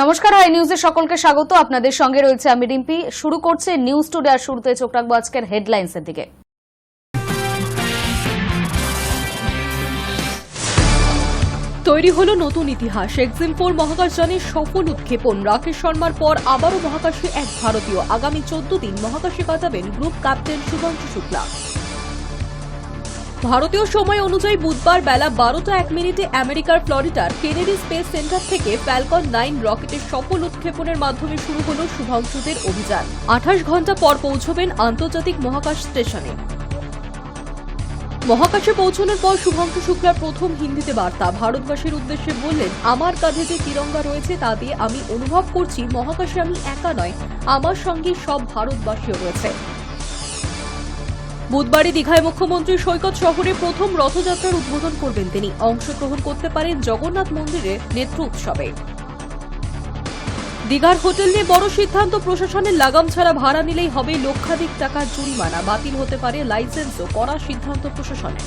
নমস্কার, হাই নিউজে সকলকে স্বাগত। আপনাদের সঙ্গে রয়েছে আমি রিম্পি। শুরু করছে নিউজ টুডে, আর শুরুতে চোখ রাখবো আজকের হেডলাইন্সের দিকে। তৈরি হলো নতুন ইতিহাস। এক্সিম 4 মহাকাশযানের সফল উৎক্ষেপণ। রাকেশ শর্মার পর আবারও মহাকাশে এক ভারতীয়। আগামী 14 দিন মহাকাশে কাটাবেন গ্রুপ ক্যাপ্টেন শুভাংশু শুক্লা। ভারতীয় সময় অনুযায়ী বুধবার বেলা 12:01 আমেরিকার ফ্লোরিডার কেনেডি স্পেস সেন্টার থেকে ফ্যালকন 9 রকেটের সফল উৎক্ষেপণের মাধ্যমে শুরু হল শুভাংশুদের অভিযান। 28 ঘণ্টা পর পৌঁছবেন আন্তর্জাতিক মহাকাশ স্টেশনে। মহাকাশে পৌঁছানোর পর শুভাংশু শুক্লার প্রথম হিন্দিতে বার্তা। ভারতবাসীর উদ্দেশ্যে বললেন, আমার কাঁধে যে তিরঙ্গা রয়েছে তা দিয়ে আমি অনুভব করছি মহাকাশে আমি একা নয়, আমার সঙ্গে সব ভারতবাসীও রয়েছে। বুধবারই দীঘায় মুখ্যমন্ত্রী সৈকত শহরে প্রথম রথযাত্রার উদ্বোধন করবেন তিনি। অংশগ্রহণ করতে পারেন জগন্নাথ মন্দিরের নেত্র উৎসবে। দীঘার হোটেল নিয়ে বড় সিদ্ধান্ত। প্রশাসনের লাগাম ছাড়া ভাড়া নিলেই হবে লক্ষাধিক টাকার জরিমানা। বাতিল হতে পারে লাইসেন্সও। কড়া সিদ্ধান্ত প্রশাসনের।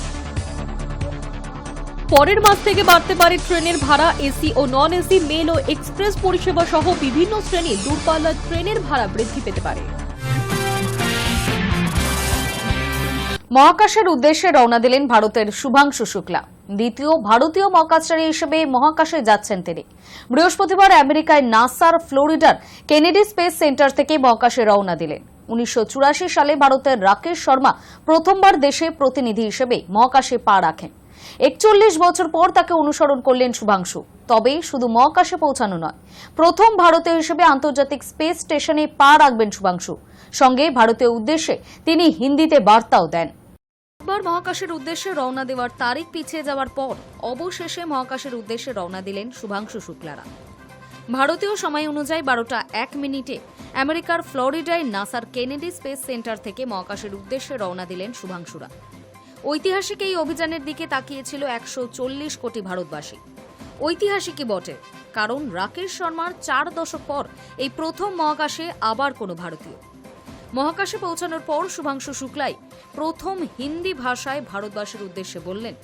পরের মাস থেকে বাড়তে পারে ট্রেনের ভাড়া। এসি ও নন এসি, মেল ও এক্সপ্রেস পরিষেবা সহ বিভিন্ন শ্রেণীর দূরপাল্লার ট্রেনের ভাড়া বৃদ্ধি পেতে পারে। মহাকাশের উদ্দেশ্যে রওনা দিলেন ভারতের শুভাংশু শুক্লা। দ্বিতীয় ভারতীয় মহাকাশচারী হিসেবে মহাকাশে যাচ্ছেন তিনি। বৃহস্পতিবার আমেরিকায় নাসার ফ্লোরিডার কেনেডি স্পেস সেন্টার থেকে মহাকাশে রওনা দিলেন। 1984 সালে ভারতের রাকেশ শর্মা প্রথমবার দেশে প্রতিনিধি হিসেবে মহাকাশে পা রাখেন। 41 বছর পর তাকে অনুসরণ করলেন শুভাংশু। তবে শুধু মহাকাশে পৌঁছানো নয়, প্রথম ভারতীয় হিসেবে আন্তর্জাতিক স্পেস স্টেশনে পা রাখবেন শুভাংশু। সঙ্গে ভারতীয় উদ্দেশ্যে তিনি হিন্দিতে বার্তাও দেন। মহাকাশের উদ্দেশ্যে রওনা দেওয়ার তারিখ পিছিয়ে যাওয়ার পর অবশেষে মহাকাশের উদ্দেশ্যে রওনা দিলেন শুভাংশু শুক্লারা। ভারতীয় সময় অনুযায়ী 12:01 আমেরিকার ফ্লোরিডায় নাসার কেনেডি স্পেস সেন্টার থেকে মহাকাশের উদ্দেশ্যে রওনা দিলেন শুভাংশুরা। ঐতিহাসিক এই অভিযানের দিকে তাকিয়েছিল 140 কোটি ভারতবাসী। ঐতিহাসিকই বটে, কারণ রাকেশ শর্মার 4 দশক পর এই প্রথম মহাকাশে আবার কোনো ভারতীয়। মহাকাশে পৌঁছানোর পর শুভাংশু শুক্লাই প্রথম হিন্দি ভাষায় ভারতবাসীর উদ্দেশ্যে বললেন,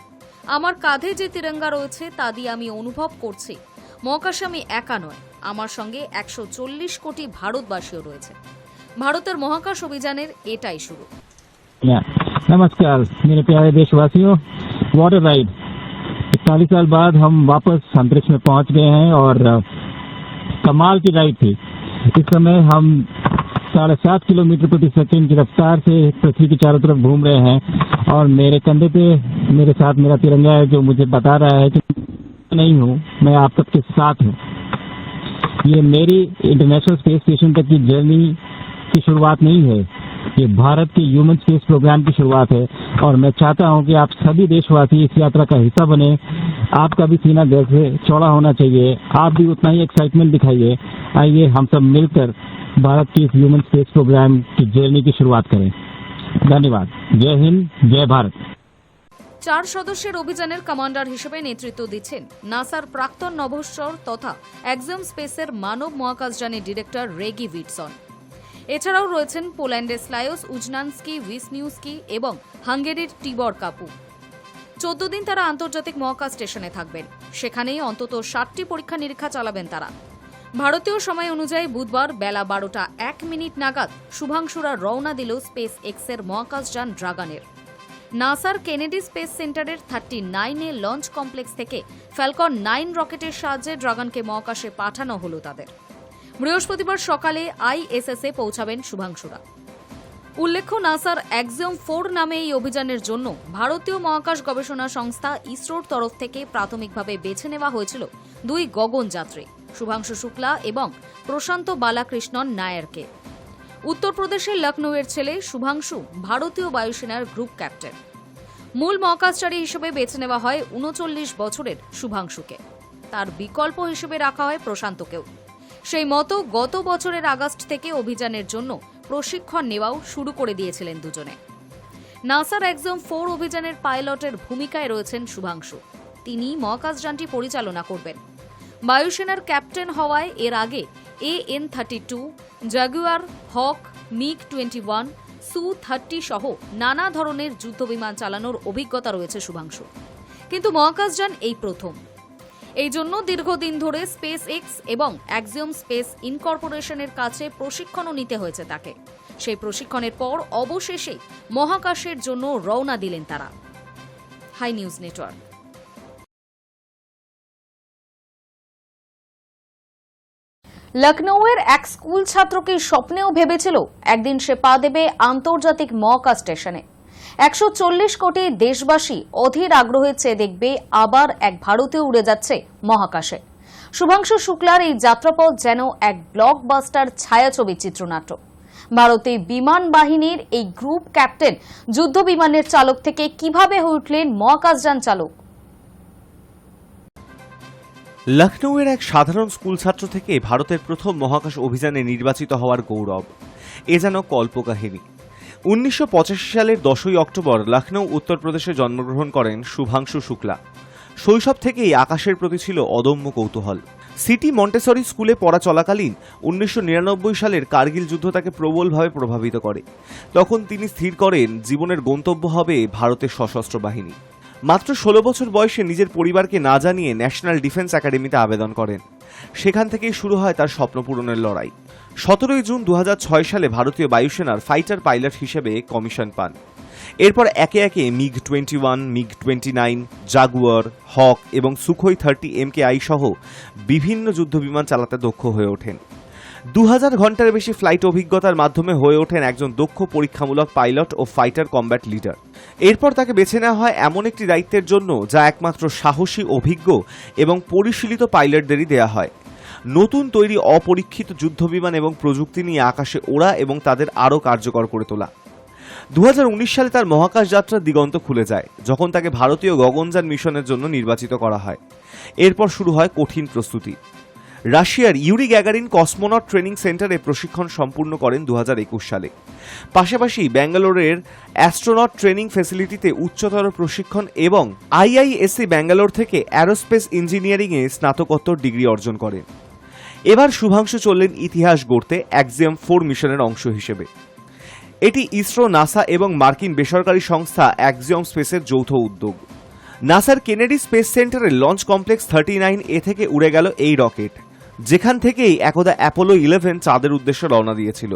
আমার কাঁধে যে তিরঙ্গা রয়েছে তা দিয়ে আমি অনুভব করছি মহাকাশে আমি একা নয়, আমার সঙ্গে 140 কোটি ভারতবাসীও রয়েছে। ভারতের মহাকাশ অভিযানের এটাই শুরু। नमस्कार मेरे प्यारे देशवासियों, वाटर राइड 41 साल बाद हम वापस अंतरिक्ष में पहुंच गए हैं और कमाल की राइड थी। इस समय हम 7.5 किलोमीटर प्रति सेकंड की रफ्तार से पृथ्वी के चारों तरफ घूम रहे हैं और मेरे कंधे पे मेरे साथ मेरा तिरंगा है, जो मुझे बता रहा है कि नहीं हूँ, मैं आप सबके साथ हूँ। ये मेरी इंटरनेशनल स्पेस स्टेशन तक की जर्नी की शुरुआत नहीं है, ये भारत के ह्यूमन स्पेस प्रोग्राम की शुरुआत है और मैं चाहता हूं कि आप सभी देशवासी इस यात्रा का हिस्सा बने। आपका भी सीना दिल से चौड़ा होना चाहिए, आप भी उतना ही एक्साइटमेंट दिखाइए। आइए हम सब मिलकर भारत के इस ह्यूमन स्पेस प्रोग्राम की जर्नी की शुरुआत करें। धन्यवाद। जय हिंद, जय भारत। 4 সদস্যের অভিযানের কমান্ডার হিসেবে নেতৃত্ব দিচ্ছেন নাসার প্রাক্তন নভোশ্চর তথা এক্সিম স্পেসের মানব মহাকাশযানের ডিরেক্টর রেগি উইটসন। এছাড়াও রয়েছেন পোল্যান্ডের স্লায়োস উজনানস্কি, ভিসনিউস্কি এবং হাঙ্গেরির টিবর কাপু। 14 দিন তারা আন্তর্জাতিক মহাকাশ স্টেশনে থাকবেন। সেখানেই অন্তত 60টি পরীক্ষা নিরীক্ষা চালাবেন তারা। ভারতীয় সময় অনুযায়ী বুধবার বেলা 12:01 নাগাদ শুভাংশুরা রওনা দিল স্পেস এক্সের মহাকাশযান ড্রাগনের। নাসার কেনেডি স্পেস সেন্টারের 39 লঞ্চ কমপ্লেক্স থেকে ফ্যালকন 9 রকেটের সাহায্যে ড্রাগনকে মহাকাশে পাঠানো হলো তাদের। বৃহস্পতিবার সকালে আইএসএসে পৌঁছাবেন শুভাংশুরা। উল্লেখ্য, নাসার এক্সিম 4 নামে এই অভিযানের জন্য ভারতীয় মহাকাশ গবেষণা সংস্থা ইসরোর তরফ থেকে প্রাথমিকভাবে বেছে নেওয়া হয়েছিল 2 গগনযাত্রী, শুভাংশু শুক্লা এবং প্রশান্ত বালাকৃষ্ণন নায়ারকে। উত্তরপ্রদেশের লখনৌয়ের ছেলে শুভাংশু ভারতীয় বায়ুসেনার গ্রুপ ক্যাপ্টেন। মূল মহাকাশচারী হিসেবে বেছে নেওয়া হয় 39 বছরের শুভাংশুকে। তার বিকল্প হিসেবে রাখা হয় প্রশান্তকেও। সেই মতো গত বছরের আগস্ট থেকে অভিযানের জন্য প্রশিক্ষণ নেওয়াও শুরু করে দিয়েছিলেন দুজনে। নাসার এক্সিম 4 অভিযানের পাইলটের ভূমিকায় রয়েছেন শুভাংশু। তিনি মহাকাশযানটি পরিচালনা করবেন। বায়ুসেনার ক্যাপ্টেন হওয়ায় এর আগে AN-32, জাগুয়ার, হক, MiG-21, Su-30 সহ নানা ধরনের যুদ্ধবিমান চালানোর অভিজ্ঞতা রয়েছে শুভাংশু। কিন্তু মহাকাশযান এই প্রথম। এই জন্য দীর্ঘদিন ধরে স্পেস এক্স এবং অ্যাক্সিওম স্পেস ইনকর্পোরেশনের কাছে প্রশিক্ষণও নিতে হয়েছে তাকে। সেই প্রশিক্ষণের পর অবশেষে মহাকাশের জন্য রওনা দিলেন তারা। High news network. লখনৌয়ের এক স্কুল ছাত্রকে স্বপ্নেও ভেবেছিল একদিন সে পা দেবে আন্তর্জাতিক মহাকাশ স্টেশনে। 140 কোটি দেশবাসী অধীর আগ্রহে চেয়ে দেখবে আবার এক ভারতীয় উড়ে যাচ্ছে মহাকাশে। শুভাংশু শুক্লার এই যাত্রাপথ যেন এক ব্লকবাস্টার ছায়াছবি চিত্রনাট্য। ভারতীয় বিমান বাহিনীর এই গ্রুপ ক্যাপ্টেন যুদ্ধ বিমানের চালক থেকে কিভাবে হয়ে উঠলেন মহাকাশযান চালক? লখনৌয়ের এক সাধারণ স্কুল ছাত্র থেকে ভারতের প্রথম মহাকাশ অভিযানে নির্বাচিত হওয়ার গৌরব, এ যেন কল্পকাহিনী। 1985 সালের 10ই অক্টোবর লখনৌ উত্তরপ্রদেশে জন্মগ্রহণ করেন শুভাংশু শুক্লা। শৈশব থেকেই আকাশের প্রতি ছিল অদম্য কৌতূহল। সিটি মন্টেসরি স্কুলে পড়া চলাকালীন 1999 সালের কার্গিল যুদ্ধ তাকে প্রবলভাবে প্রভাবিত করে। তখন তিনি স্থির করেন জীবনের গন্তব্য হবে ভারতের সশস্ত্র বাহিনী। মাত্র 16 বছর বয়সে নিজের পরিবারকে না জানিয়ে ন্যাশনাল ডিফেন্স একাডেমিতে আবেদন করেন। সেখান থেকেই শুরু হয় তার স্বপ্ন পূরণের লড়াই। 17 জুন 2006 সালে ভারতীয় বায়ুসেনার ফাইটার পাইলট হিসেবে কমিশন পান। এরপর একে একে MiG-21, MiG-29, জাগুয়ার, হক এবং সুখোই 30 MKI সহ বিভিন্ন যুদ্ধবিমান চালাতে দক্ষ হয়ে ওঠেন। 2000 ঘন্টার বেশি ফ্লাইট অভিজ্ঞতার মাধ্যমে হয়ে ওঠেন একজন দক্ষ পরীক্ষামূলক পাইলট ও ফাইটার কমব্যাট লিডার। এরপর তাকে বেছে নেওয়া হয় এমন একটি দায়িত্বের জন্য যা একমাত্র সাহসী, অভিজ্ঞ এবং পরিশীলিত পাইলটদেরই দেয়া হয়। নতুন তৈরি অপরীক্ষিত যুদ্ধবিমান এবং প্রযুক্তি নিয়ে আকাশে ওড়া এবং তাদের আরও কার্যকর করে তোলা। 2019 সালে তার মহাকাশ যাত্রার দিগন্ত খুলে যায় যখন তাকে ভারতীয় গগনযান মিশনের জন্য নির্বাচিত করা হয়। এরপর শুরু হয় কঠিন প্রস্তুতি। রাশিয়ার ইউরি গ্যাগারিন কসমোনট ট্রেনিং সেন্টারে প্রশিক্ষণ সম্পূর্ণ করেন 2021 সালে। পাশাপাশি ব্যাঙ্গালোরের অ্যাস্ট্রোনট ট্রেনিং ফ্যাসিলিটিতে উচ্চতর প্রশিক্ষণ এবং IISc ব্যাঙ্গালোর থেকে অ্যারোস্পেস ইঞ্জিনিয়ারিংয়ে স্নাতকোত্তর ডিগ্রি অর্জন করেন। এবার শুভাংশু চললেন ইতিহাস গড়তে অ্যাক্সিওম 4 মিশনের অংশ হিসেবে। এটি ইসরো, নাসা এবং মার্কিন বেসরকারি সংস্থা অ্যাক্সিওম স্পেসের যৌথ উদ্যোগ। নাসার কেনেডি স্পেস সেন্টারের লঞ্চ কমপ্লেক্স 39A থেকে উড়ে গেল এই রকেট, যেখান থেকেই একদা অ্যাপোলো 11 চাঁদের উদ্দেশ্যে রওনা দিয়েছিল।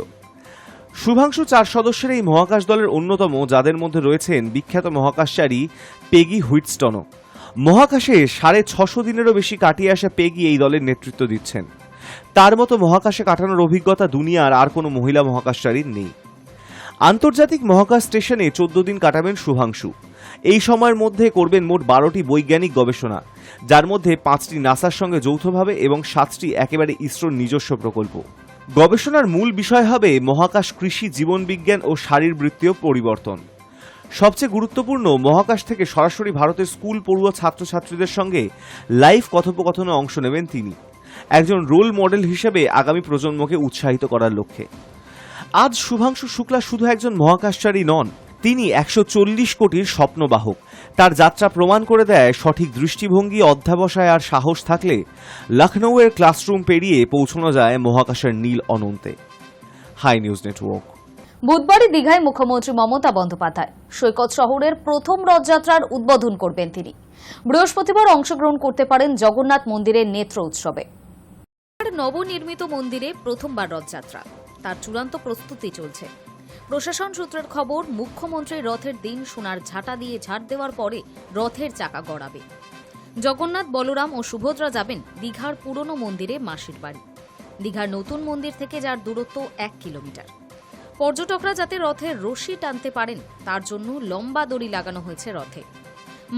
শুভাংশু 4 সদস্যের এই মহাকাশ দলের অন্যতম, যাদের মধ্যে রয়েছেন বিখ্যাত মহাকাশচারী পেগি হুইটস্টনও। মহাকাশে 650 দিনেরও বেশি কাটিয়ে আসা পেগি এই দলের নেতৃত্ব দিচ্ছেন। তার মতো মহাকাশে কাটানোর অভিজ্ঞতা দুনিয়ার আর কোনো মহিলা মহাকাশচারীর নেই। আন্তর্জাতিক মহাকাশ স্টেশনে 14 দিন কাটাবেন শুভাংশু। এই সময়ের মধ্যে করবেন মোট 12টি বৈজ্ঞানিক গবেষণা, যার মধ্যে 5টি নাসার সঙ্গে যৌথভাবে এবং 7টি একেবারে ইসরোর নিজস্ব প্রকল্প। গবেষণার মূল বিষয় হবে মহাকাশ, কৃষি, জীবনবিজ্ঞান ও শারীরবৃত্তীয় পরিবর্তন। সবচেয়ে গুরুত্বপূর্ণ, মহাকাশ থেকে সরাসরি ভারতের স্কুল পড়ুয়া ছাত্রছাত্রীদের সঙ্গে লাইভ কথোপকথনে অংশ নেবেন তিনি, একজন রোল মডেল হিসেবে আগামী প্রজন্মকে উৎসাহিত করার লক্ষ্যে। আজ শুভাংশু শুক্লা শুধু একজন মহাকাশচারী নন, তিনি 140 কোটির স্বপ্নবাহক। তার যাত্রা প্রমাণ করে দেয় সঠিক দৃষ্টিভঙ্গি, অধ্যাবসায় আর সাহস থাকলে লখনৌয়ের ক্লাসরুম পেরিয়ে পৌঁছানো যায় মহাকাশের নীল অনন্তে। Hi news network. বুধবারই দীঘায় মুখ্যমন্ত্রী মমতা বন্দ্যোপাধ্যায় সৈকত শহরের প্রথম রথযাত্রার উদ্বোধন করবেন তিনি। বৃহস্পতিবার অংশগ্রহণ করতে পারেন জগন্নাথ মন্দিরের নেত্র উৎসবে। নবনির্মিত মন্দিরে প্রথমবার রথযাত্রা, তার চূড়ান্ত প্রস্তুতি চলছে। প্রশাসন সূত্রের খবর, মুখ্যমন্ত্রী রথের দিন সোনার ঝাঁটা দিয়ে ঝাড় দেওয়ার পরে রথের চাকা গড়াবে। জগন্নাথ, বলরাম ও সুভদ্রা যাবেন দীঘার পুরনো মন্দিরে মাসির বাড়ি। দীঘার নতুন মন্দির থেকে যার দূরত্ব 1 কিলোমিটার। পর্যটকরা যাতে রথের রশি টানতে পারেন তার জন্য লম্বা দড়ি লাগানো হয়েছে রথে।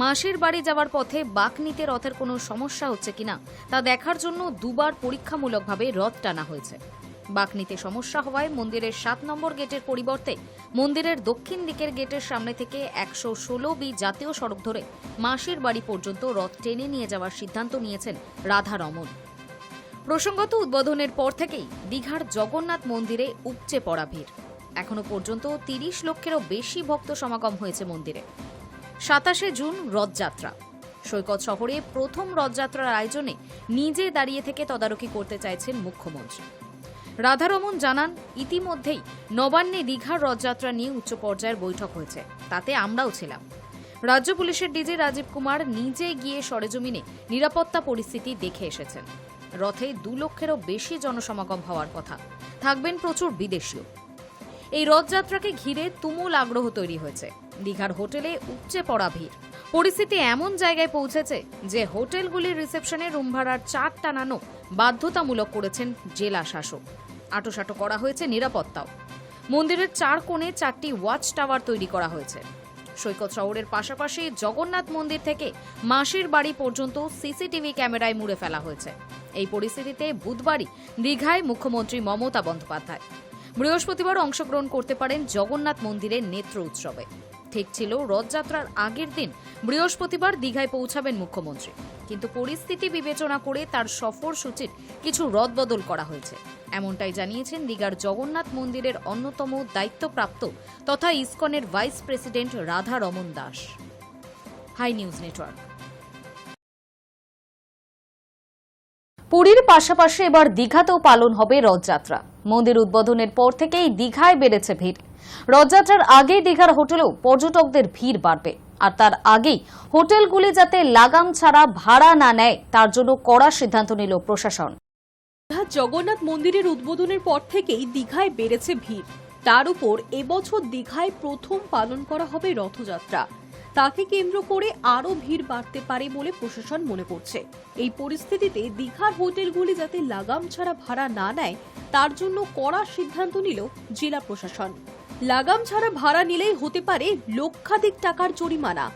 মাসির বাড়ি যাওয়ার পথে বাঁকনিতে রথের কোনো সমস্যা হচ্ছে কিনা তা দেখার জন্য 2বার পরীক্ষামূলকভাবে রথ টানা হয়েছে। বাঁকনিতে সমস্যা হওয়ায় মন্দিরের 7 নম্বর গেটের পরিবর্তে মন্দিরের দক্ষিণ দিকের গেটের সামনে থেকে 116B জাতীয় সড়ক ধরে মাসির বাড়ি পর্যন্ত রথ টেনে নিয়ে যাওয়ার সিদ্ধান্ত নিয়েছেন রাধারমণ। প্রসঙ্গত, উদ্বোধনের পর থেকেই দীঘার জগন্নাথ মন্দিরে উপচে পড়া ভিড়। এখনো পর্যন্ত 30 লক্ষেরও বেশি ভক্ত সমাগম হয়েছে মন্দিরে। 27 জুন রথযাত্রা। সৈকত শহরে প্রথম রথযাত্রার আয়োজনে নিজে দাঁড়িয়ে থেকে তদারকি করতে চাইছেন মুখ্যমন্ত্রী। রাধারমণ জানান, ইতিমধ্যেই নবান্নে দীঘার রথযাত্রা নিয়ে উচ্চ পর্যায়ের বৈঠক হয়েছে, তাতে আমরাও ছিলাম। রাজ্য পুলিশের ডিজি রাজীব কুমার নিজে গিয়ে সরেজমিনে নিরাপত্তা পরিস্থিতি দেখে এসেছেন। রথে 2 লক্ষেরও বেশি জনসমাগম হওয়ার কথা, থাকবেন প্রচুর বিদেশীয়। এই রথযাত্রাকে ঘিরে তুমুল আগ্রহ তৈরি হয়েছে। দীঘার হোটেলে উপচে পড়া ভিড়। পরিস্থিতি এমন জায়গায় পৌঁছেছে যে হোটেলগুলির রিসেপশনে রুম ভাড়ার চার্ট টানানো বাধ্যতামূলক করেছেন জেলা শাসক। আঁটোসাঁটো করা হয়েছে নিরাপত্তাও। মন্দিরের 4 কোণে 4টি ওয়াচ টাওয়ার তৈরি করা হয়েছে। সৈকত শহরের পাশাপাশি জগন্নাথ মন্দির থেকে মাসির বাড়ি পর্যন্ত সিসিটিভি ক্যামেরায় মুড়ে ফেলা হয়েছে। এই পরিস্থিতিতে বুধবারই দীঘায় মুখ্যমন্ত্রী মমতা বন্দ্যোপাধ্যায় বৃহস্পতিবার অংশগ্রহণ করতে পারেন জগন্নাথ মন্দিরের নেত্র উৎসবে। ঠিক ছিল রথযাত্রার আগের দিন বৃহস্পতিবার দীঘায় পৌঁছাবেন মুখ্যমন্ত্রী, কিন্তু পরিস্থিতি বিবেচনা করে তার সফর সূচির কিছু রদবদল করা হয়েছে। এমনটাই জানিয়েছেন দীঘার জগন্নাথ মন্দিরের অন্যতম দায়িত্বপ্রাপ্ত তথা ইসকনের vice president Radha Raman Das. Hi news network. পুরীর পাশাপাশি এবার দীঘাতেও পালন হবে রথযাত্রা। মন্দির উদ্বোধনের পর থেকেই দীঘায় বেড়েছে ভিড়। রথযাত্রার আগেই দীঘার হোটেলেও পর্যটকদের ভিড় বাড়বে, আর তার আগেই হোটেলগুলি যাতে লাগাম ছাড়া ভাড়া না নেয় তার জন্য কড়া সিদ্ধান্ত নিল প্রশাসন। জগন্নাথ মন্দিরের উদ্বোধনের পর থেকেই দীঘায় বেড়েছে ভিড়। তার উপর এবছর দীঘায় প্রথম পালন করা হবে রথযাত্রা। তাকে কেন্দ্র করে আরও ভিড় বাড়তে পারে বলে প্রশাসন মনে করছে। এই পরিস্থিতিতে দীঘার হোটেলগুলি যাতে লাগাম ছাড়া ভাড়া না নেয় তার জন্য কড়া সিদ্ধান্ত নিল জেলা প্রশাসন। লাগাম ছাড়া ভাড়া নিলেই হতে পারে লক্ষাধিক টাকার জরিমানা,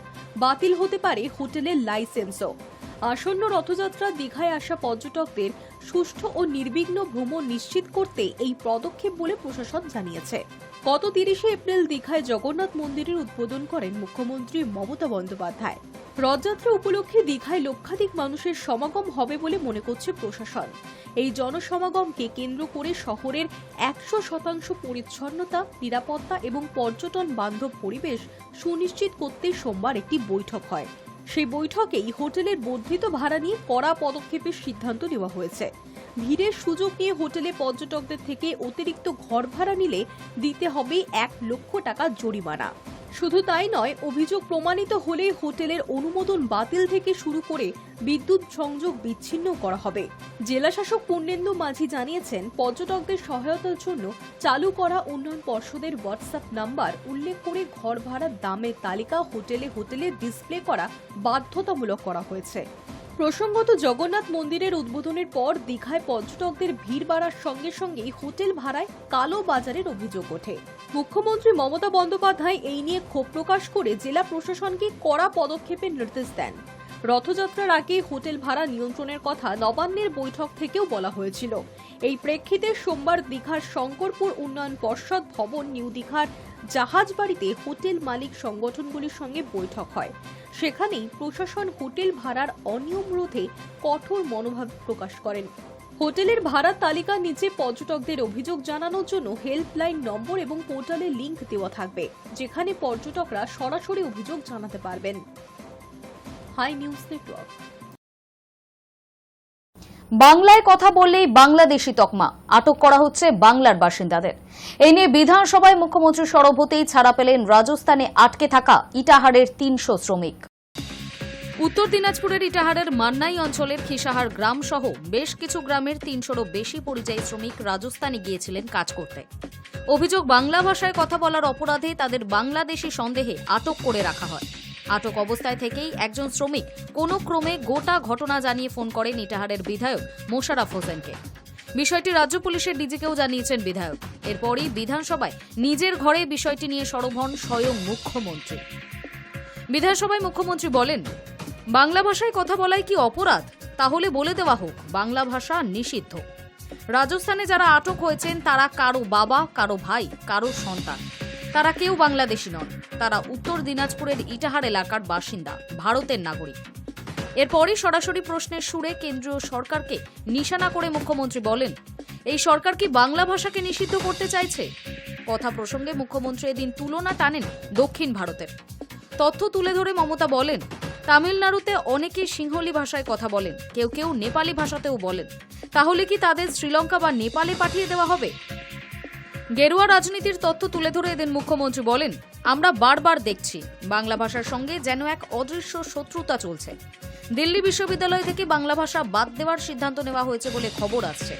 বাতিল হতে পারে হোটেলের লাইসেন্সও। আসন্ন রথযাত্রা দীঘায় আসা পর্যটকদের সুষ্ঠু ও নির্বিঘ্ন ভ্রমণ নিশ্চিত করতে এই পদক্ষেপ বলে প্রশাসন জানিয়েছে। গত 30 এপ্রিল দীঘায় জগন্নাথ মন্দিরের উদ্বোধন করেন মুখ্যমন্ত্রী মমতা বন্দ্যোপাধ্যায়। রথযাত্রা উপলক্ষে দীঘায় লক্ষাধিক মানুষের সমাগম হবে বলে মনে করছে প্রশাসন। এই জনসমাগমকে কেন্দ্র করে শহরের 100% পরিচ্ছন্নতা, নিরাপত্তা এবং পর্যটন বান্ধব পরিবেশ সুনিশ্চিত করতে সোমবার একটি বৈঠক হয়। সেই বৈঠকেই হোটেলের বর্ধিত ভাড়া নিয়ে কড়া পদক্ষেপের সিদ্ধান্ত নেওয়া হয়েছে। ভিড়ের সুযোগ নিয়ে হোটেলে পর্যটকদের থেকে অতিরিক্ত ঘর ভাড়া নিলে দিতে হবে 1 লক্ষ টাকা জরিমানা। শুধু তাই নয়, অভিযোগ প্রমাণিত হলে হোটেলের অনুমোদন বাতিল থেকে শুরু করে বিদ্যুৎ সংযোগ বিচ্ছিন্ন করা হবে। জেলাশাসক পূর্ণেন্দু মাঝি জানিয়েছেন, পর্যটকদের সহায়তার জন্য চালু করা উন্নয়ন পর্ষদের হোয়াটসঅ্যাপ নাম্বার উল্লেখ করে ঘর ভাড়ার দামের তালিকা হোটেলে ডিসপ্লে করা বাধ্যতামূলক করা হয়েছে। প্রসঙ্গত, জগন্নাথ মন্দিরের উদ্বোধনের পর দীঘায় পর্যটকদের ভিড় বাড়ার সঙ্গে সঙ্গেই হোটেল ভাড়ায় কালো বাজারের অভিযোগ ওঠে। মুখ্যমন্ত্রী মমতা বন্দ্যোপাধ্যায় এই নিয়ে ক্ষোভ প্রকাশ করে জেলা প্রশাসনকে কড়া পদক্ষেপের নির্দেশ দেন। রথযাত্রার আগে হোটেল ভাড়া নিয়ন্ত্রণের কথা নবান্নের বৈঠক থেকেও বলা হয়েছিল। এই প্রেক্ষিতে সোমবার দীঘার শঙ্করপুর উন্নয়ন পর্ষদ ভবন নিউ দীঘার জাহাজবাড়িতে হোটেল মালিক সংগঠনগুলির সঙ্গে বৈঠক হয়। সেখানেই প্রশাসন হোটেল ভাড়ার অনিয়ম রোধে কঠোর মনোভাব প্রকাশ করেন। হোটেলের ভাড়ার তালিকার নিচে পর্যটকদের অভিযোগ জানানোর জন্য হেল্পলাইন নম্বর এবং পোর্টালের লিংক দেওয়া থাকবে, যেখানে পর্যটকরা সরাসরি অভিযোগ জানাতে পারবেন। Hi news Network. বাংলায় কথা বললেই বাংলাদেশি তকমা, আটক করা হচ্ছে বাংলার বাসিন্দাদের। এই নিয়ে বিধানসভায় মুখ্যমন্ত্রী সরব হতেই ছাড়া পেলেন রাজস্থানে আটকে থাকা ইটাহারের 300 শ্রমিক। উত্তর দিনাজপুরের ইটাহারের মান্নাই অঞ্চলের খিসাহার গ্রাম সহ বেশ কিছু গ্রামের 300-রও বেশি পরিযায়ী শ্রমিক রাজস্থানে গিয়েছিলেন কাজ করতে। অভিযোগ, বাংলা ভাষায় কথা বলার অপরাধে তাদের বাংলাদেশি সন্দেহে আটক করে রাখা হয়। আটক অবস্থায় থেকেই একজন শ্রমিক কোনো ক্রমে গোটা ঘটনা জানিয়ে ফোন করেন ইটাহারের বিধায়ক মোশাররফ হোসেনকে। বিষয়টি রাজ্য পুলিশের ডিজিকেও জানিয়েছেন বিধায়ক। এরপরই বিধানসভায় নিজের ঘরে বিষয়টি নিয়ে সরব হন স্বয়ং মুখ্যমন্ত্রী। বিধানসভায় মুখ্যমন্ত্রী বলেন, বাংলা ভাষায় কথা বলাই কি অপরাধ? তাহলে বলে দেওয়া হোক বাংলা ভাষা নিষিদ্ধ। রাজস্থানে যারা আটক হয়েছেন তারা কারো বাবা, কারো ভাই, কারো সন্তান। তারা কেউ বাংলাদেশি নন, তারা উত্তর দিনাজপুরের ইটাহার এলাকার বাসিন্দা, ভারতের নাগরিক। এরপরই সরাসরি প্রশ্নের সুরে কেন্দ্রীয় সরকারকে নিশানা করে মুখ্যমন্ত্রী বলেন, এই সরকার কি বাংলা ভাষাকে নিষিদ্ধ করতে চাইছে? কথা প্রসঙ্গে মুখ্যমন্ত্রী এদিন তুলনা টানেন দক্ষিণ ভারতের। তথ্য তুলে ধরে মমতা বলেন, তামিলনাড়ুতে অনেকে সিংহলি ভাষায় কথা বলেন, কেউ কেউ নেপালি ভাষাতেও বলেন। তাহলে কি তাদের শ্রীলঙ্কা বা নেপালে পাঠিয়ে দেওয়া হবে? গেরুয়া রাজনীতির তথ্য তুলে ধরে এদিন মুখ্যমন্ত্রী বলেন, আমরা বারবার দেখছি বাংলা ভাষার সঙ্গে যেন এক অদৃশ্য শত্রুতা চলছে। দিল্লি বিশ্ববিদ্যালয় থেকে বাংলা ভাষা বাদ দেওয়ার সিদ্ধান্ত নেওয়া হয়েছে বলে খবর আসছে।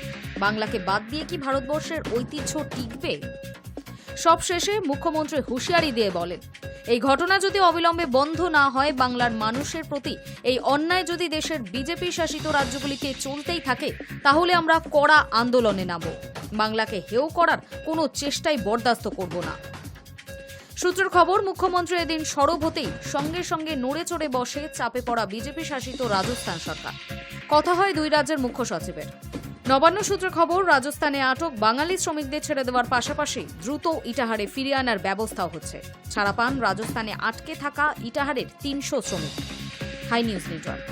বাংলাকে বাদ দিয়ে কি ভারতবর্ষের ঐতিহ্য টিকবে? সব শেষে মুখ্যমন্ত্রী হুঁশিয়ারি দিয়ে বলেন, এই ঘটনা যদি অবিলম্বে বন্ধ না হয়, বাংলার মানুষের প্রতি এই অন্যায় যদি দেশের বিজেপি শাসিত রাজ্যগুলিকে চলতেই থাকে, তাহলে আমরা কড়া আন্দোলনে নামব। বাংলাকে হেয় করার কোনো চেষ্টাই বরদাস্ত করব না। সূত্রের খবর, মুখ্যমন্ত্রী এদিন সরব হতেই সঙ্গে সঙ্গে নড়ে চড়ে বসে চাপে পড়া বিজেপি শাসিত রাজস্থান সরকার। কথা হয় দুই রাজ্যের মুখ্য সচিবের। নবান্ন সূত্রে খবর, রাজস্থানে আটক বাঙালি শ্রমিকদের ছেড়ে দেওয়ার পাশাপাশি দ্রুত ইটাহারে ফিরিয়ে আনার ব্যবস্থাও হচ্ছে। ছাড়া পান রাজস্থানে আটকে থাকা ইটাহারের 300 শ্রমিক। Hi news Network.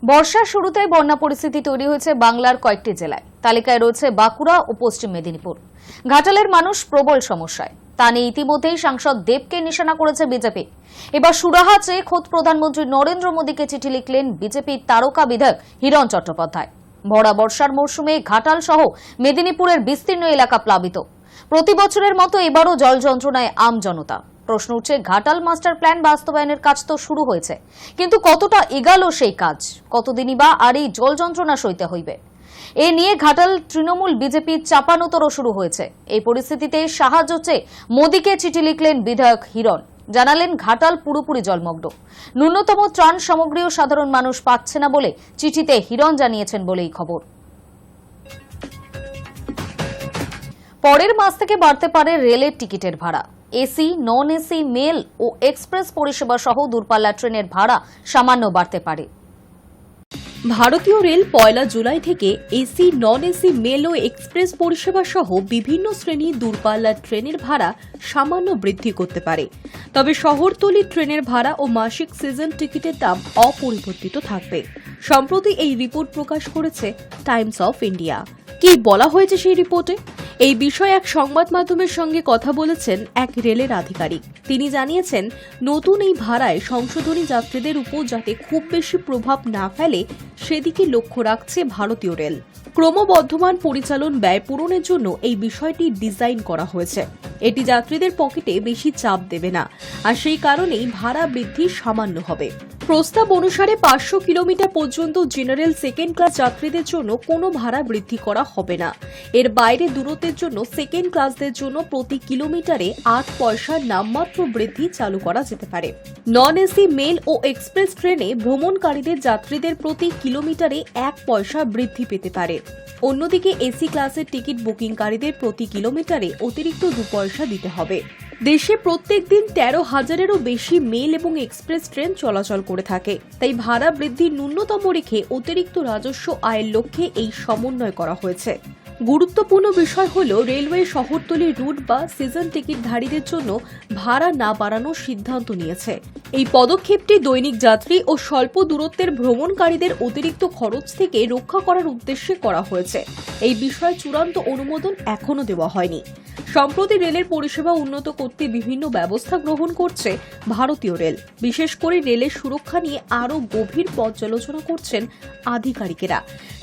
বর্ষার শুরুতেই বন্যা পরিস্থিতি তৈরি হয়েছে বাংলার কয়েকটি জেলায়। তালিকায় রয়েছে বাঁকুড়া ও পশ্চিম মেদিনীপুর। ঘাটালের মানুষ প্রবল সমস্যায়। তা নিয়ে ইতিমধ্যেই সাংসদ দেবকে নিশানা করেছে বিজেপি। এবার সুরাহা চেয়ে খোদ প্রধানমন্ত্রী নরেন্দ্র মোদীকে চিঠি লিখলেন বিজেপির তারকা বিধায়ক হিরণ চট্টোপাধ্যায়। ভরা বর্ষার মরশুমে ঘাটাল সহ মেদিনীপুরের বিস্তীর্ণ এলাকা প্লাবিত। প্রতি বছরের মতো এবারও জল যন্ত্রণায় আম জনতা। প্রশ্ন উঠছে, ঘাটাল মাস্টার প্ল্যান বাস্তবায়নের কাজ তো শুরু হয়েছে, কিন্তু কতটা এগালো সেই কাজ? কতদিনই বা আর এই জল যন্ত্রণা সইতে হইবে? এ নিয়ে ঘাটাল তৃণমূল বিজেপির চাপানোতর শুরু হয়েছে। এই পরিস্থিতিতে সাহায্য চেয়ে মোদীকে চিঠি লিখলেন বিধায়ক হিরণ। জানালেন, ঘাটাল পুরোপুরি জলমগ্ন, ন্যূনতম ত্রাণ সামগ্রীও সাধারণ মানুষ পাচ্ছে না বলে চিঠিতে হিরণ জানিয়েছেন বলেই খবর। পরের মাস থেকে বাড়তে পারে রেলের টিকিটের ভাড়া। এসি, নন এসি, মেল ও এক্সপ্রেস পরিষেবা সহ দূরপাল্লা ট্রেনের ভাড়া সামান্য বাড়তে পারে। ভারতীয় রেল 1 জুলাই থেকে এসি, নন এসি, মেল ও এক্সপ্রেস পরিষেবা সহ বিভিন্ন শ্রেণীর দূরপাল্লার ট্রেনের ভাড়া সামান্য বৃদ্ধি করতে পারে। তবে শহরতলির ট্রেনের ভাড়া ও মাসিক সিজন টিকিটের দাম অপরিবর্তিত থাকবে। সম্প্রতি এই রিপোর্ট প্রকাশ করেছে টাইমস অফ ইন্ডিয়া। কি বলা হয়েছে সেই রিপোর্টে? এই বিষয়ে এক সংবাদ মাধ্যমের সঙ্গে কথা বলেছেন এক রেলের আধিকারিক। তিনি জানিয়েছেন, নতুন এই ভাড়ায় সংশোধনী যাত্রীদের উপর যাতে খুব বেশি প্রভাব না ফেলে সেদিকে লক্ষ্য রাখছে ভারতীয় রেল। ক্রমবর্ধমান পরিচালন ব্যয় পূরণের জন্য এই বিষয়টি ডিজাইন করা হয়েছে। এটি যাত্রীদের পকেটে বেশি চাপ দেবে না, আর সেই কারণেই ভাড়া বৃদ্ধি সামান্য হবে। প্রস্তাব অনুসারে 500 কিলোমিটার পর্যন্ত জেনারেল সেকেন্ড ক্লাস যাত্রীদের জন্য কোনো ভাড়া বৃদ্ধি করা হবে না। এর বাইরে দূরত্বের জন্য সেকেন্ড ক্লাসদের জন্য প্রতি কিলোমিটারে 8 পয়সার নামমাত্র বৃদ্ধি চালু করা যেতে পারে। নন এসি, মেল ও এক্সপ্রেস ট্রেনে ভ্রমণকারীদের যাত্রীদের প্রতি কিলোমিটারে 1 পয়সা বৃদ্ধি পেতে পারে। অন্যদিকে এসি ক্লাসের টিকিট বুকিংকারীদের প্রতি কিলোমিটারে অতিরিক্ত 2 পয়সা দিতে হবে। দেশে প্রত্যেক দিন 13,000-এরও বেশি মেল এবং এক্সপ্রেস ট্রেন চলাচল করে থাকে। তাই ভাড়া বৃদ্ধি ন্যূনতম রেখে অতিরিক্ত রাজস্ব আয়ের লক্ষ্যে এই সমন্বয় করা হয়েছে। গুরুত্বপূর্ণ বিষয় হল, রেলওয়ে শহরতলির রুট বা সিজন টিকিটধারীদের জন্য ভাড়া না বাড়ানোর সিদ্ধান্ত নিয়েছে। এই পদক্ষেপটি দৈনিক যাত্রী ও স্বল্প দূরত্বের ভ্রমণকারীদের অতিরিক্ত খরচ থেকে রক্ষা করার উদ্দেশ্যে করা হয়েছে। এই বিষয়ে চূড়ান্ত অনুমোদন এখনও দেওয়া হয়নি। সম্প্রতি রেলের পরিষেবা উন্নত করতে বিভিন্ন ব্যবস্থা গ্রহণ করছে ভারতীয় রেল। বিশেষ করে রেলের সুরক্ষা নিয়ে আরও গভীর পর্যালোচনা করছেন আধিকারিকেরা।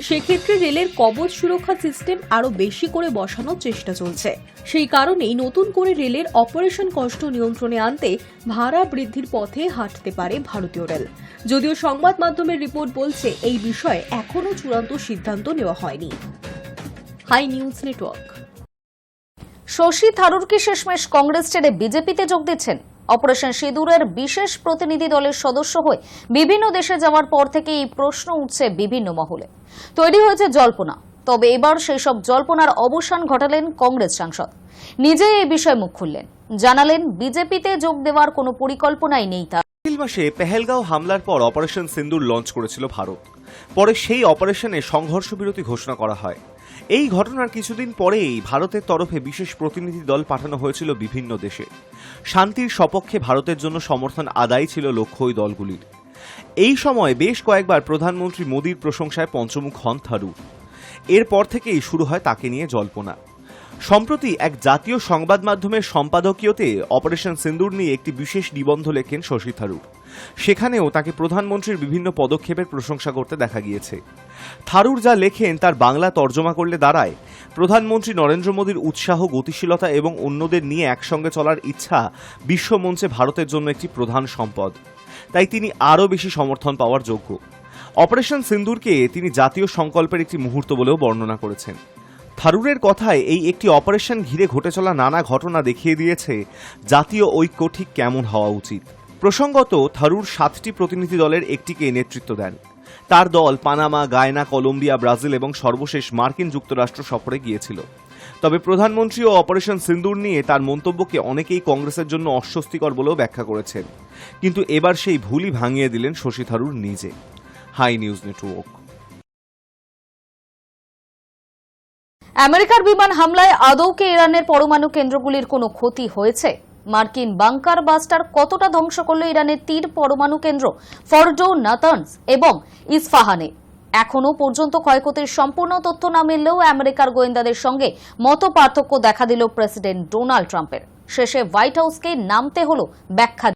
সেক্ষেত্রে রেলের কবচ সুরক্ষা সিস্টেম আরও বেশি করে বসানোর চেষ্টা চলছে। সেই কারণেই নতুন করে রেলের অপারেশন কষ্ট নিয়ন্ত্রণে আনতে ভাড়া বৃদ্ধির পথে হাঁটতে পারে ভারতীয় রেল। যদিও সংবাদ মাধ্যমের রিপোর্ট বলছে, এই বিষয়ে এখনও চূড়ান্ত সিদ্ধান্ত নেওয়া হয়নি। Hi news Network. Shashi Tharoor কি শেষমেশ কংগ্রেস ছেড়ে বিজেপিতে যোগ দিচ্ছেন? অপারেশন সিঁদুরের বিশেষ প্রতিনিধি দলের সদস্য হয়ে বিভিন্ন দেশে যাওয়ার পর থেকে এই প্রশ্ন উঠছে বিভিন্ন মহলে। তৈরি হয়েছে জল্পনা। তবে এবার সেই সব জল্পনার অবসান ঘটালেন কংগ্রেস সাংসদ। নিজেই এই বিষয়ে মুখ খুললেন, জানালেন বিজেপিতে যোগ দেওয়ার কোনো পরিকল্পনাই নেই তার। এপ্রিল মাসে পেহেলগাঁও হামলার পর অপারেশন সিন্দুর লঞ্চ করেছিল ভারত। পরে সেই অপারেশনে সংঘর্ষ বিরতি ঘোষণা করা হয়। এই ঘটনার কিছুদিন পরেই ভারতের তরফে বিশেষ প্রতিনিধি দল পাঠানো হয়েছিল বিভিন্ন দেশে। শান্তির সপক্ষে ভারতের জন্য সমর্থন আদায় ছিল লক্ষ্য ওই দলগুলির। এই সময় বেশ কয়েকবার প্রধানমন্ত্রী মোদীর প্রশংসায় পঞ্চমুখ হন থারুর। এরপর থেকেই শুরু হয় তাকে নিয়ে জল্পনা। সম্প্রতি এক জাতীয় সংবাদ মাধ্যমের সম্পাদকীয়তে অপারেশন সিন্দুর নিয়ে একটি বিশেষ নিবন্ধ লেখেন শশী থারুর। সেখানেও তাকে প্রধানমন্ত্রীর বিভিন্ন পদক্ষেপের প্রশংসা করতে দেখা গিয়েছে। থারুর যা লেখেন তার বাংলা তর্জমা করলে দাঁড়ায়, প্রধানমন্ত্রী নরেন্দ্র মোদীর উৎসাহ, গতিশীলতা এবং অন্যদের নিয়ে একসঙ্গে চলার ইচ্ছা বিশ্বমঞ্চে ভারতের জন্য একটি প্রধান সম্পদ, তাই তিনি আরও বেশি সমর্থন পাওয়ার যোগ্য। অপারেশন সিন্দুরকে তিনি জাতীয় সংকল্পের একটি মুহূর্ত বলেও বর্ণনা করেছেন। থারুরের কথায় এই একটি অপারেশন ঘিরে ঘটে চলা নানা ঘটনা দেখিয়ে দিয়েছে জাতীয় ঐক্য ঠিক কেমন হওয়া উচিত। প্রসঙ্গত, থারুর 7টি প্রতিনিধি দলের একটিকে নেতৃত্ব দেন। তার দল পানামা, গায়না, কলম্বিয়া, ব্রাজিল এবং সর্বশেষ মার্কিন যুক্তরাষ্ট্র সফরে গিয়েছিল। তবে প্রধানমন্ত্রী ও অপারেশন সিন্দুর নিয়ে তার মন্তব্যকে অনেকেই কংগ্রেসের জন্য অস্বস্তিকর বলেও ব্যাখ্যা করেছেন, কিন্তু এবার সেই ভুলই ভাঙিয়ে দিলেন শশী থারুর নিজে। Hi news Network. আমেরিকার বিমান হামলায় আদৌ কি ইরানের পরমাণু কেন্দ্রগুলির কোনো ক্ষতি হয়েছে? মার্কিন বাংকার বাস্টার কতটা ধ্বংস করল ইরানের 3 পরমাণু কেন্দ্র ফরডো, নাতানজ এবং ইস্পাহানে? এখনো পর্যন্ত ক্ষয়ক্ষতির সম্পূর্ণ তথ্য না মিললেও আমেরিকার গোয়েন্দাদের সঙ্গে মত পার্থক্য দেখা দিল প্রেসিডেন্ট ডোনাল্ড ট্রাম্পের। শেষে হোয়াইট হাউসকে নামতে হলো ব্যাখ্যা।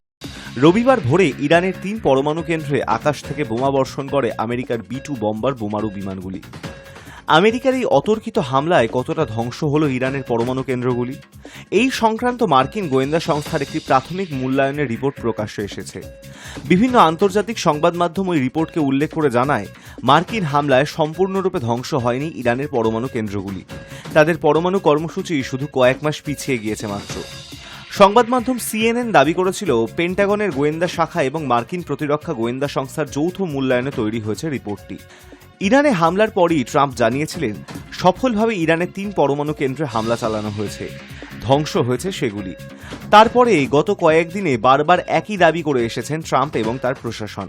রবিবার ভোরে ইরানের 3 পরমাণু কেন্দ্রে আকাশ থেকে বোমা বর্ষণ করে আমেরিকার B-2 বম্বার বোমারু বিমানগুলি। আমেরিকার এই অতর্কিত হামলায় কতটা ধ্বংস হলো ইরানের পরমাণু কেন্দ্রগুলি, এই সংক্রান্ত মার্কিন গোয়েন্দা সংস্থার একটি প্রাথমিক মূল্যায়নের রিপোর্ট প্রকাশ্যে এসেছে। বিভিন্ন আন্তর্জাতিক সংবাদ মাধ্যম ওই রিপোর্টকে উল্লেখ করে জানায়, মার্কিন হামলায় সম্পূর্ণরূপে ধ্বংস হয়নি ইরানের পরমাণু কেন্দ্রগুলি, তাদের পরমাণু কর্মসূচি শুধু কয়েক মাস পিছিয়ে গিয়েছে মাত্র। সংবাদ মাধ্যম CNN দাবি করেছিল, পেন্টাগনের গোয়েন্দা শাখা এবং মার্কিন প্রতিরক্ষা গোয়েন্দা সংস্থার যৌথ মূল্যায়নে তৈরি হয়েছে রিপোর্টটি। ইরানে হামলার পরই ট্রাম্প জানিয়েছিলেন, সফলভাবে ইরানের 3 পরমাণু কেন্দ্রে হামলা চালানো হয়েছে, ধ্বংস হয়েছে সেগুলি। তারপরে গত কয়েকদিনে বারবার একই দাবি করে এসেছেন ট্রাম্প এবং তার প্রশাসন।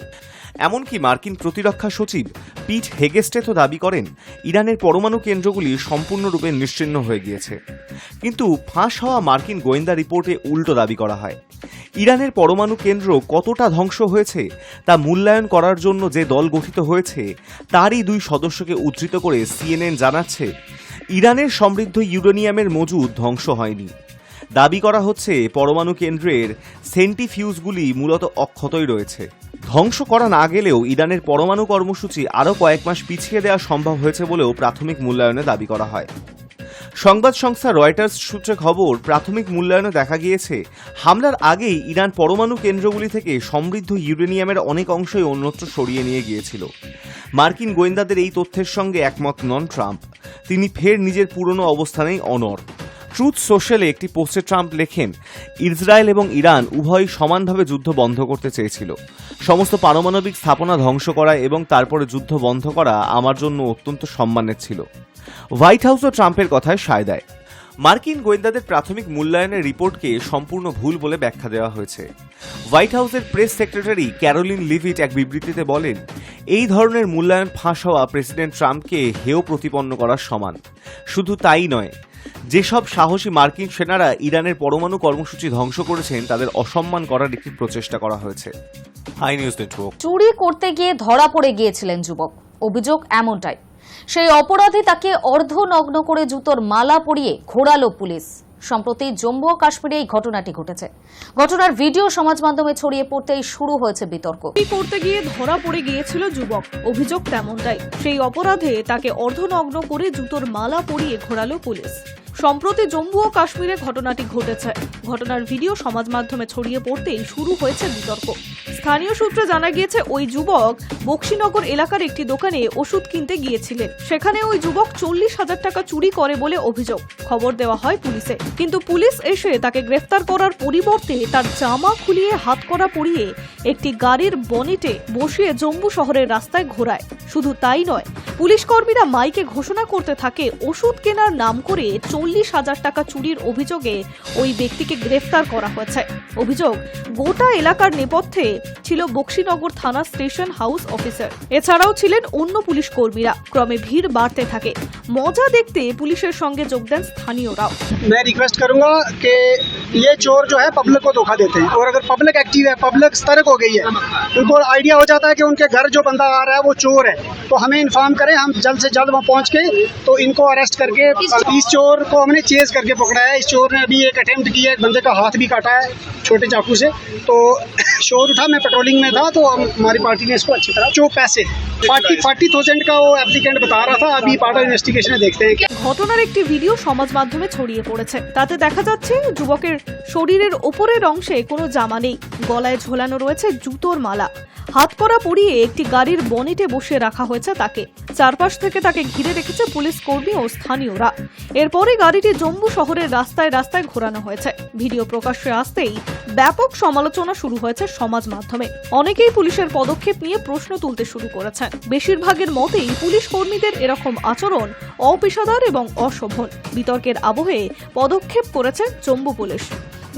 এমনকি মার্কিন প্রতিরক্ষা সচিব পিট হেগেস্টেথও দাবি করেন, ইরানের পরমাণু কেন্দ্রগুলি সম্পূর্ণরূপে নিশ্চিহ্ন হয়ে গিয়েছে। কিন্তু ফাঁস হওয়া মার্কিন গোয়েন্দা রিপোর্টে উল্টো দাবি করা হয়। ইরানের পরমাণু কেন্দ্র কতটা ধ্বংস হয়েছে তা মূল্যায়ন করার জন্য যে দল গঠিত হয়েছে তারই 2 সদস্যকে উদ্ধৃত করে CNN জানাচ্ছে, ইরানের সমৃদ্ধ ইউরেনিয়ামের মজুদ ধ্বংস হয়নি। দাবি করা হচ্ছে, পরমাণু কেন্দ্রের সেন্টিফিউজগুলি মূলত অক্ষতই রয়েছে। ধ্বংস করা না গেলেও ইরানের পরমাণু কর্মসূচি আরও কয়েক মাস পিছিয়ে দেওয়া সম্ভব হয়েছে বলেও প্রাথমিক মূল্যায়নে দাবি করা হয়। সংবাদ সংস্থা রয়টার্স সূত্রে খবর, প্রাথমিক মূল্যায়নে দেখা গিয়েছে, হামলার আগেই ইরান পরমাণু কেন্দ্রগুলি থেকে সমৃদ্ধ ইউরেনিয়ামের অনেক অংশই অন্যত্র সরিয়ে নিয়ে গিয়েছিল। মার্কিন গোয়েন্দাদের এই তথ্যের সঙ্গে একমত নন ট্রাম্প, তিনি ফের নিজের পুরনো অবস্থানেই অনড়। ট্রুথ সোশ্যালে একটি পোস্টে ট্রাম্প লেখেন, ইসরায়েল এবং ইরান উভয়ই সমানভাবে যুদ্ধ বন্ধ করতে চেয়েছিল। সমস্ত পারমাণবিক স্থাপনা ধ্বংস করা এবং তারপরে যুদ্ধ বন্ধ করা আমার জন্য অত্যন্ত সম্মানের ছিল। হোয়াইট হাউসও ট্রাম্পের কথায় সায় দেয়। মার্কিন গোয়েন্দাদের প্রাথমিক মূল্যায়নের রিপোর্টকে সম্পূর্ণ ভুল বলে ব্যাখ্যা দেওয়া হয়েছে। হোয়াইট হাউসের প্রেস সেক্রেটারি ক্যারোলিন লিভিট এক বিবৃতিতে বলেন, এই ধরনের মূল্যায়ন ফাঁস হওয়া প্রেসিডেন্ট ট্রাম্পকে হেয় প্রতিপন্ন করার সমান। শুধু তাই নয়, যেসব সাহসী মার্কিন সেনারা ইরানের পরমাণু কর্মসূচি ধ্বংস করেছেন তাদের অসম্মান করার একটি প্রচেষ্টা করা হয়েছে। Hi news Network. চুরি করতে গিয়ে ধরা পড়ে গিয়েছিলেন যুবক, অভিযোগ এমনটাই। সেই অপরাধী তাকে অর্ধনগ্ন করে জুতোর মালা পরিয়ে ঘোরালো পুলিশ। সম্প্রতি জম্মু ও কাশ্মীরে এই ঘটনাটি ঘটেছে। ঘটনার ভিডিও সমাজ মাধ্যমে ছড়িয়ে পড়তেই শুরু হয়েছে বিতর্ক। চুরি করতে গিয়ে ধরা পড়ে গিয়েছিল যুবক, অভিযোগ তেমনটাই। সেই অপরাধে তাকে অর্ধনগ্ন করে জুতোর মালা পরিয়ে ঘোরালো পুলিশ। সম্প্রতি জম্মু ও কাশ্মীরে ঘটনাটি ঘটেছে। ঘটনার ভিডিও সমাজ মাধ্যমে ছড়িয়ে পড়তেই শুরু হয়েছে বিতর্ক। স্থানীয় সূত্রে জানা গিয়েছে, ওই যুবক বক্সিনগর এলাকার একটি দোকানে ওষুধ কিনতে গিয়েছিলেন। সেখানে ওই যুবক 40,000 টাকা চুরি করে বলে অভিযোগ। খবর দেওয়া হয় পুলিশে, কিন্তু পুলিশ এসে তাকে গ্রেফতার করার পরিবর্তে তার জামা খুলিয়ে হাতকড়া পরিয়ে একটি গাড়ির বনেটে বসিয়ে জম্মু শহরের রাস্তায় ঘোরায়। শুধু তাই নয়, পুলিশ কর্মীরা মাইকে ঘোষণা করতে থাকে, ওষুধ কেনার নাম করে 40,000 টাকা চুরির অভিযোগে ওই ব্যক্তিকে গ্রেফতার করা হয়েছে। অভিযোগ, গোটা এলাকার নেপথ্যে ছিল বক্সিনগর থানা স্টেশন হাউস অফিসার। এছাড়াও ছিলেন অন্য পুলিশ কর্মীরা। ক্রমে ভিড় বাড়তে থাকে। মজা দেখতে পুলিশের সঙ্গে যোগ দেন স্থানীয়রাও। मैं रिक्वेस्ट करूंगा कि ये चोर जो है पब्लिक को धोखा देते हैं, और अगर पब्लिक एक्टिव है, पब्लिक सतर्क हो गई है, उनको आइडिया हो जाता है कि उनके घर जो बंदा आ रहा है वो चोर है, तो हमें इन्फॉर्म करें, हम जल्द से जल्द वहाँ पहुँच के तो इनको अरेस्ट करके इस चोर को हमने चेज करके पकड़ा है। इस चोर ने अभी एक अटेम्प्ट किया है, एक बंदे का हाथ भी काटा है छोटे चाकू से। तो शोर उठा, मैं पेट्रोलिंग में था, तो हमारी पार्टी ने इसको अच्छी तरह जो पैसे 40,000 का वो एप्लीकेंट बता रहा था। अभी पार्ट ऑफ इन्वेस्टिगेशन देखते हैं। ঘটনার একটি ভিডিও সমাজ মাধ্যমে ছড়িয়ে পড়েছে। তাতে দেখা যাচ্ছে যুবকের শরীরের ওপরের অংশে কোনো জামা নেই, গলায় ঝোলানো রয়েছে জুতোর মালা, হাত পরা পরিয়ে একটি গাড়ির বনেটে বসে রাখা হয়েছে তাকে। চারপাশ থেকে তাকে ঘিরে রেখেছে পুলিশ কর্মী ও স্থানীয়রা। এরপরে গাড়িটি জম্মু শহরের রাস্তায় রাস্তায় ঘোরানো হয়েছে। ভিডিও প্রকাশ্যে আসতেই ব্যাপক সমালোচনা শুরু হয়েছে সমাজ মাধ্যমে। অনেকেই পুলিশের পদক্ষেপ নিয়ে প্রশ্ন তুলতে শুরু করেছেন। বেশিরভাগের মতেই পুলিশ কর্মীদের এরকম আচরণ অপেশাদার এবং অশোভন। বিতর্কের আবহে পদক্ষেপ করেছে জম্মু পুলিশ।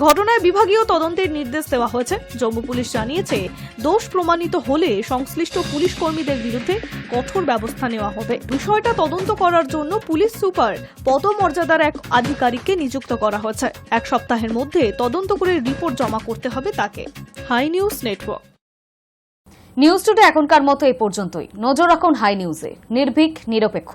ঘটনায় বিভাগীয় তদন্তের নির্দেশ দেওয়া হয়েছে। জম্মু পুলিশ জানিয়েছে, দোষ প্রমাণিত হলে সংশ্লিষ্ট পুলিশ কর্মীদের বিরুদ্ধে কঠোর ব্যবস্থা নেওয়া হবে। বিষয়টা তদন্ত করার জন্য পুলিশ সুপার পদমর্যাদার এক আধিকারিককে নিযুক্ত করা হয়েছে। এক সপ্তাহের মধ্যে তদন্ত করে রিপোর্ট জমা করতে হবে তাকে। Hi news Network. News today এখনকার মতো এই পর্যন্তই। নজর রাখুন হাই নিউজে, নির্ভীক, নিরপেক্ষ।